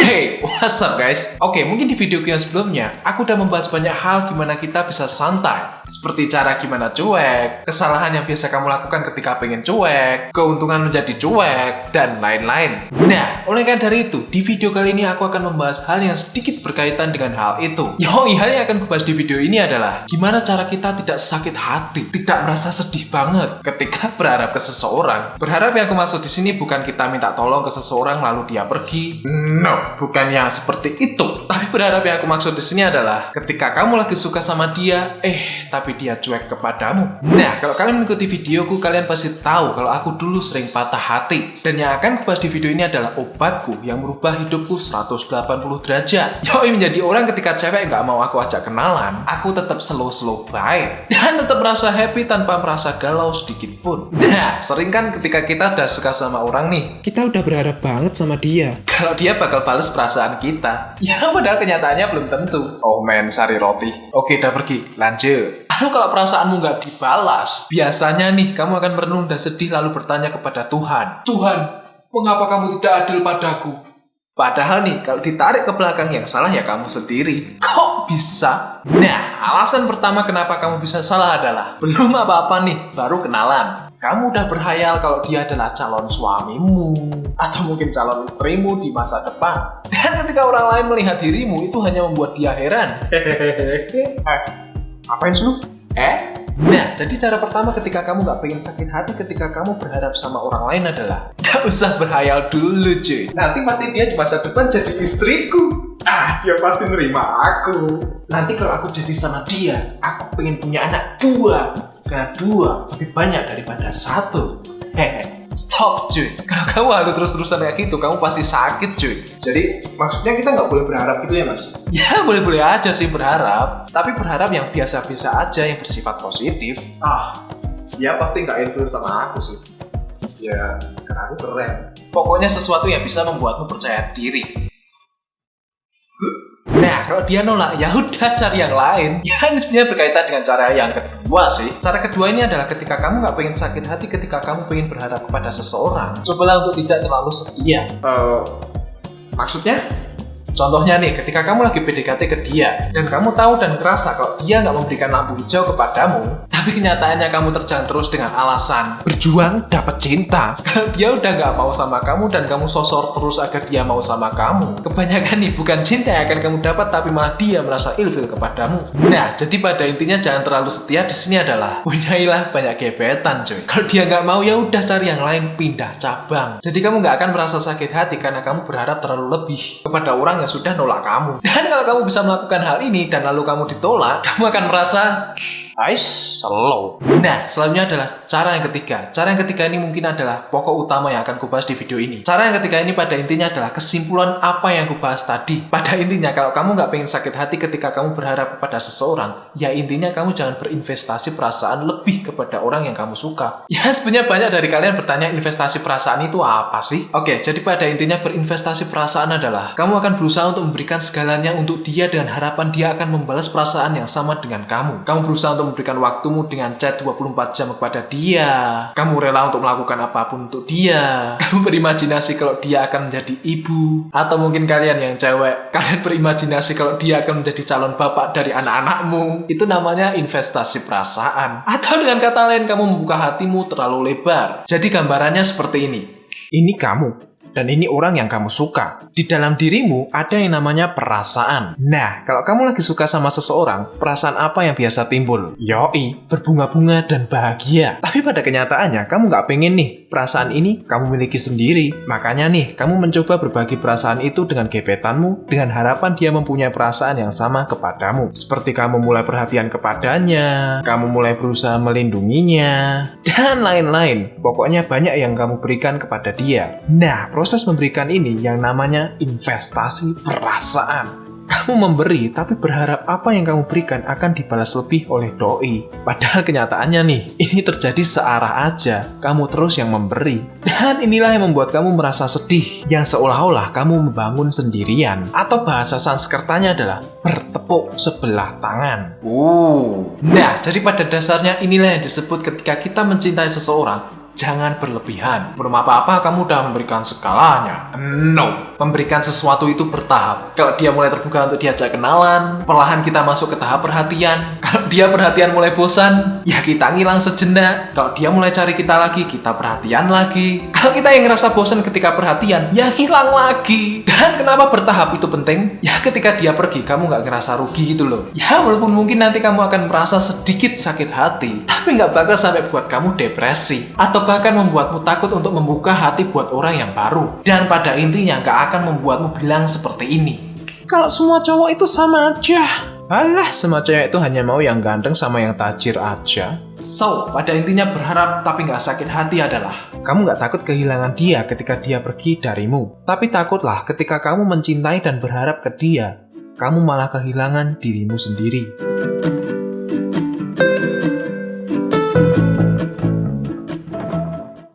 Hey, what's up guys? Oke, mungkin di video yang sebelumnya aku udah membahas banyak hal gimana kita bisa santai. Seperti cara gimana cuek, kesalahan yang biasa kamu lakukan ketika pengen cuek, keuntungan menjadi cuek, dan lain-lain. Nah, oleh karena dari itu, di video kali ini aku akan membahas hal yang sedikit berkaitan dengan hal itu. Hal yang akan kubahas di video ini adalah gimana cara kita tidak sakit hati, tidak merasa sedih banget ketika berharap ke seseorang. Berharap yang aku maksud di sini bukan kita minta tolong ke seseorang lalu dia pergi. No, bukan yang seperti itu. Tapi berharap yang aku maksud di sini adalah ketika kamu lagi suka sama dia, tapi dia cuek kepadamu. Nah, kalau kalian mengikuti videoku, kalian pasti tahu kalau aku dulu sering patah hati. Dan yang akan kubahas di video ini adalah obatku yang merubah hidupku 180 derajat. Menjadi orang ketika cewek nggak mau aku ajak kenalan, aku tetap slow baik. Dan tetap merasa happy tanpa merasa galau sedikit pun. Nah, sering kan ketika kita udah suka sama orang nih, kita udah berharap banget sama dia. kalau dia bakal bales perasaan kita. Padahal kenyataannya belum tentu. Oh man, sari roti. Oke, udah pergi. Lanjut. Lalu kalau perasaanmu nggak dibalas, biasanya nih kamu akan merenung dan sedih lalu bertanya kepada Tuhan. Tuhan, mengapa kamu tidak adil padaku? Padahal nih, kalau ditarik ke belakang yang salah ya kamu sendiri. Kok bisa? Nah, alasan pertama kenapa kamu bisa salah adalah belum apa-apa nih, baru kenalan. Kamu udah berhayal kalau dia adalah calon suamimu atau mungkin calon istrimu di masa depan. Dan ketika orang lain melihat dirimu, itu hanya membuat dia heran. Apain sih lu? Nah, jadi cara pertama ketika kamu gak pengen sakit hati ketika kamu berharap sama orang lain adalah gak usah berhayal dulu cuy. Nanti pasti dia di masa depan jadi istriku. Dia pasti nerima aku. Nanti kalau aku jadi sama dia, aku pengen punya anak 2. Karena 2 lebih banyak daripada 1. Stop cuy. Kalau kamu harus terus-terusan kayak gitu, kamu pasti sakit cuy. Jadi maksudnya kita nggak boleh berharap gitu ya mas? Ya boleh-boleh aja sih berharap. Tapi berharap yang biasa-biasa aja, yang bersifat positif. Dia pasti nggak influence sama aku sih. Ya karena aku keren. Pokoknya sesuatu yang bisa membuatmu percaya diri. Nah, kalau dia nolak, ya udah cari yang lain. Ya, ini sebenarnya berkaitan dengan cara yang kedua sih. Cara kedua ini adalah ketika kamu nggak pengen sakit hati, ketika kamu pengen berharap kepada seseorang, cobalah untuk tidak terlalu setia. Maksudnya? Contohnya nih, ketika kamu lagi PDKT ke dia, dan kamu tahu dan ngerasa kalau dia nggak memberikan lampu hijau kepadamu, tapi kenyataannya kamu terjang terus dengan alasan berjuang dapat cinta. Kalau dia udah nggak mau sama kamu dan kamu sosor terus agar dia mau sama kamu, kebanyakan nih bukan cinta yang akan kamu dapat, tapi malah dia merasa ilfil kepadamu. Nah, jadi pada intinya jangan terlalu setia di sini adalah punyailah banyak gebetan, cuy. Kalau dia nggak mau, ya udah cari yang lain, pindah cabang. Jadi kamu nggak akan merasa sakit hati karena kamu berharap terlalu lebih kepada orang yang sudah nolak kamu. Dan kalau kamu bisa melakukan hal ini dan lalu kamu ditolak, kamu akan merasa slow. Nah, selanjutnya adalah cara yang ketiga. Cara yang ketiga ini mungkin adalah pokok utama yang akan kubahas di video ini. Cara yang ketiga ini pada intinya adalah kesimpulan apa yang kubahas tadi. Pada intinya, kalau kamu nggak pengen sakit hati ketika kamu berharap kepada seseorang, ya intinya kamu jangan berinvestasi perasaan lebih kepada orang yang kamu suka. Ya, sebenarnya banyak dari kalian bertanya investasi perasaan itu apa sih? Oke, jadi pada intinya berinvestasi perasaan adalah kamu akan berusaha untuk memberikan segalanya untuk dia dengan harapan dia akan membalas perasaan yang sama dengan kamu. Kamu berusaha untuk memberikan waktumu dengan chat 24 jam kepada dia. Kamu rela untuk melakukan apapun untuk dia. Kamu berimajinasi kalau dia akan menjadi ibu. Atau mungkin kalian yang cewek, kalian berimajinasi kalau dia akan menjadi calon bapak dari anak-anakmu. Itu namanya investasi perasaan. Atau dengan kata lain, kamu membuka hatimu terlalu lebar. Jadi gambarannya seperti ini. Ini kamu. Dan ini orang yang kamu suka. Di dalam dirimu ada yang namanya perasaan. Nah, kalau kamu lagi suka sama seseorang, perasaan apa yang biasa timbul? Yoi, berbunga-bunga dan bahagia. Tapi pada kenyataannya, kamu nggak pengen nih perasaan ini kamu miliki sendiri. Makanya nih, kamu mencoba berbagi perasaan itu dengan gebetanmu, dengan harapan dia mempunyai perasaan yang sama kepadamu. Seperti kamu mulai perhatian kepadanya, kamu mulai berusaha melindunginya, dan lain-lain. Pokoknya banyak yang kamu berikan kepada dia. Nah, proses memberikan ini yang namanya investasi perasaan. Kamu memberi, tapi berharap apa yang kamu berikan akan dibalas lebih oleh doi. Padahal kenyataannya nih, ini terjadi searah aja. Kamu terus yang memberi. Dan inilah yang membuat kamu merasa sedih, yang seolah-olah kamu membangun sendirian. Atau bahasa Sanskertanya adalah bertepuk sebelah tangan. Nah, jadi pada dasarnya inilah yang disebut ketika kita mencintai seseorang. Jangan berlebihan. Belum apa-apa kamu udah memberikan segalanya. No. Memberikan sesuatu itu bertahap. Kalau dia mulai terbuka untuk diajak kenalan, perlahan kita masuk ke tahap perhatian. Kalau dia perhatian mulai bosan, ya kita ngilang sejenak. Kalau dia mulai cari kita lagi, kita perhatian lagi. Kalau kita yang ngerasa bosan ketika perhatian, ya hilang lagi. Dan kenapa bertahap itu penting? Ya ketika dia pergi, kamu nggak ngerasa rugi gitu loh. Ya walaupun mungkin nanti kamu akan merasa sedikit sakit hati, tapi nggak bakal sampai buat kamu depresi. Atau bahkan membuatmu takut untuk membuka hati buat orang yang baru. Dan pada intinya nggak akan membuatmu bilang seperti ini. Kalau semua cowok itu sama aja. Alah, semua cewek itu hanya mau yang ganteng sama yang tajir aja. So, pada intinya berharap tapi nggak sakit hati adalah kamu nggak takut kehilangan dia ketika dia pergi darimu. Tapi takutlah ketika kamu mencintai dan berharap ke dia, kamu malah kehilangan dirimu sendiri.